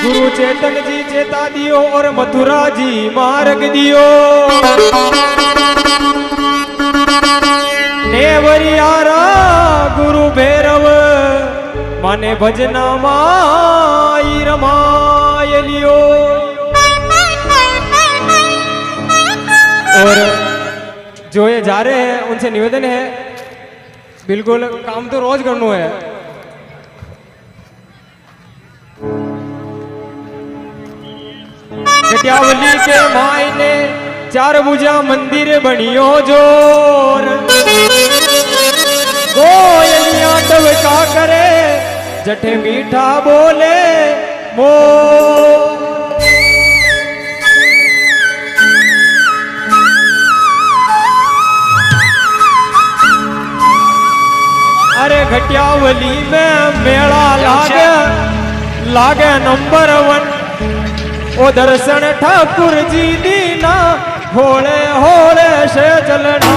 गुरु चेतन जी चेता दियो और मथुरा जी मार्ग दियो। नेवरियारा गुरु भैरव माने भजना माई रमाय लियो। और जो ये जा रहे हैं उनसे निवेदन है, बिल्कुल काम तो रोज करना है। कटियावली के मायने चार भुजा मंदिर बनियो जोर। गोयलियां टवका करे जठे मीठा बोले मो। अरे घटियावली में मेला लागे नंबर 1। ओ दर्शन ठाकुर जी दीना होले होले से चलना।